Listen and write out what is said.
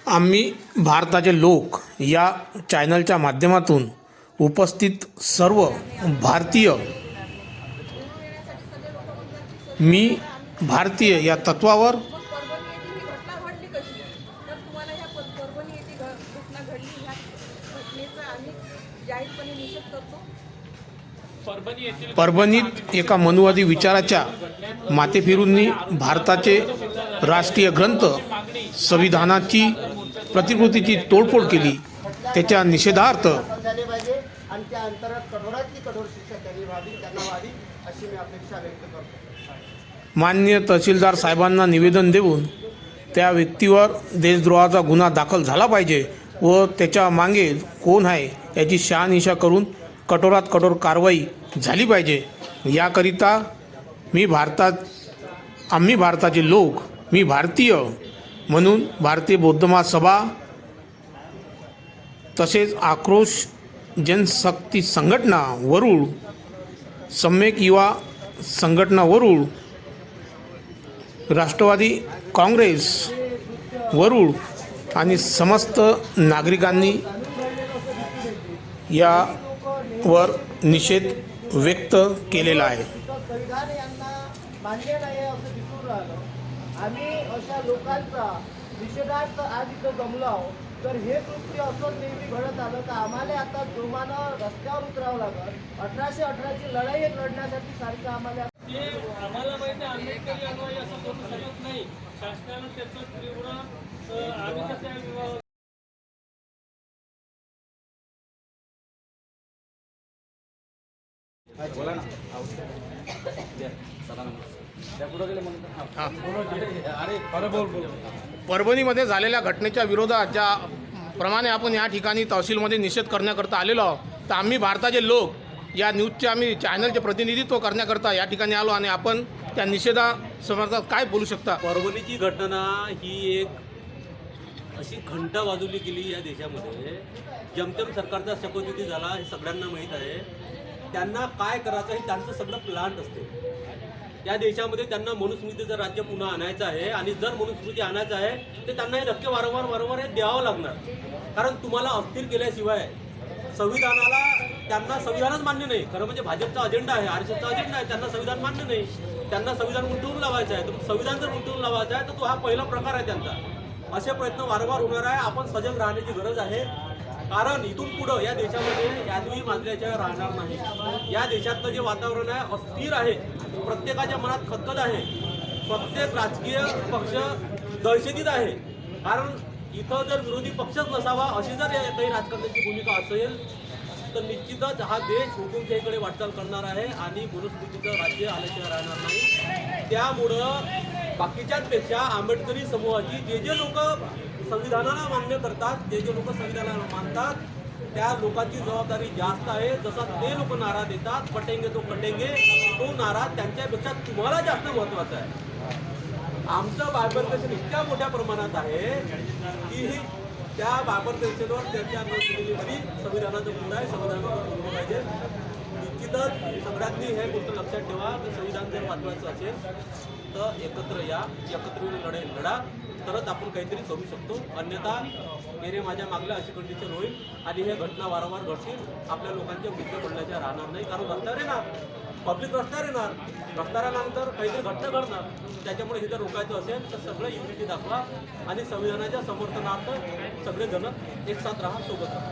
आम्ही भारताचे लोक या चॅनलच्या माध्यमातून उपस्थित सर्व भारतीय मी भारतीय या तत्वावर परभणीत एका मनुवादी विचाराच्या माथेफिरूंनी भारताचे राष्ट्रीय ग्रंथ संविधानाची प्रतिकृतीची तोडफोड केली। त्याच्या निषेधार्थ माननीय तहसीलदार साहेबांना निवेदन देऊन त्या व्यक्तीवर देशद्रोहाचा गुन्हा दाखल झाला पाहिजे व त्याच्या मागे कोण आहे याची शहानिशा करून कठोरात कठोर कारवाई झाली पाहिजे। याकरिता आम्ही भारताचे लोक मी भारतीय म्हणून भारतीय बौद्ध महासभा तसेच आक्रोश जनशक्ती संघटना वरुड, सम्यक युवा संघटना वरुड, राष्ट्रवादी काँग्रेस वरुड आणि समस्त नागरिकांनी यावर निषेध व्यक्त केलेला आहे। आम्ही अशा लोकांचा निषेधार्थ आज इथं जमलो तर हे कृत्य असं नेहमी घडत आलं तर आम्हाला आता जोमानं रस्त्यावर उतरावं लागलं। 1818ची लढाई लढण्यासाठी सारखं आम्हाला माहिती आहे आंबेडकरी अनुयायी असं करू शकत नाही। शासनानं त्याचं तीव्र आम्ही कसं बोला ना परभणीमध्ये झालेल्या घटनेच्या विरोधात ज्या प्रमाणे आपण या ठिकाणी तहसीलमध्ये निषेध करण्याकरता आलेलो आहोत, तर आम्ही भारताचे लोक या न्यूजचे आम्ही चॅनलचे प्रतिनिधित्व करण्याकरता या ठिकाणी आलो आणि आपण त्या निषेधा समर्थात काय बोलू शकता? परभणीची घटना ही एक अशी घंटा वाजवली गेली या देशामध्ये। जमतेम सरकारचा शपथविधी झाला हे सगळ्यांना माहीत आहे। त्यांना काय करायचं हे त्यांचं सगळं प्लांट असते। या देशामध्ये त्यांना मनुस्मृतीचं राज्य पुन्हा आणायचं आहे आणि जर मनुस्मृती आणायचं आहे तर त्यांना हे धक्के वारंवार हे द्यावं लागणार, कारण तुम्हाला अस्थिर केल्याशिवाय संविधानाला त्यांना संविधानच मान्य नाही। खरं म्हणजे भाजपचा अजेंडा आहे, RSSचा अजेंडा आहे, त्यांना संविधान मान्य नाही। त्यांना संविधान उलटवून लावायचं आहे, तर संविधान जर उलटवून लावायचं आहे तर तो हा पहिला प्रकार आहे त्यांचा। असे प्रयत्न वारंवार होणार आहे। आपण सजग राहण्याची गरज आहे, कारण इथून पुढं या देशामध्ये यादवी मांजल्याच्या राहणार नाही। या देशातलं जे वातावरण आहे अस्थिर आहे, प्रत्येकाच्या मनात खतखत आहे, प्रत्येक राजकीय पक्ष दहशतीत आहे। कारण इथं जर विरोधी पक्षच नसावा अशी जर काही राजकारण्याची भूमिका असेल तर निश्चितच हा देश हुकुमशाहीकडे वाटचाल करणार आहे आणि मनुस्मृतीचं राज्य आल्याशिवाय राहणार नाही। त्यामुळं बाकीच्यांपेक्षा आंबेडकरी समूहाची जे लोक संविधानाला मान्य करतात, जे लोक संविधानाला मानतात, त्या लोकांची जबाबदारी जास्त आहे। जसा ते लोक नारा देतात पटेंगे तो कटेंगे, तो नारा त्यांच्यापेक्षा तुम्हाला जास्त महत्त्वाचा आहे। आमचं बायबर्केशन इतक्या मोठ्या प्रमाणात आहे की त्या बायबर्केशनवर चर्चा न केलेली तरी संविधानाचं मूळ आहे, संविधानावर बोललं पाहिजे। निश्चितच सगळ्यांनी हे गोष्ट लक्षात ठेवा की संविधान जर वाचवायचं असेल तर एकत्र या, एकत्र लढाई लढा, तरच आपण काहीतरी करू शकतो। अन्यथा मेरे माझ्या मागल्या अशी कंडिशन होईल आणि हे घटना वारंवार घडतील। आपल्या लोकांच्या मृत्यू पडल्याच्या राहणार नाही, कारण रस्त्यावर येणार, पब्लिक रस्त्यावर येणार, रस्त्यावर आल्यानंतर काहीतरी घटना घडणार। त्याच्यामुळे हे जर रोखायचं असेल तर सगळं युनिटी दाखवा आणि संविधानाच्या समर्थनार्थ सगळेजण एक साथ राहा, सोबत राहा।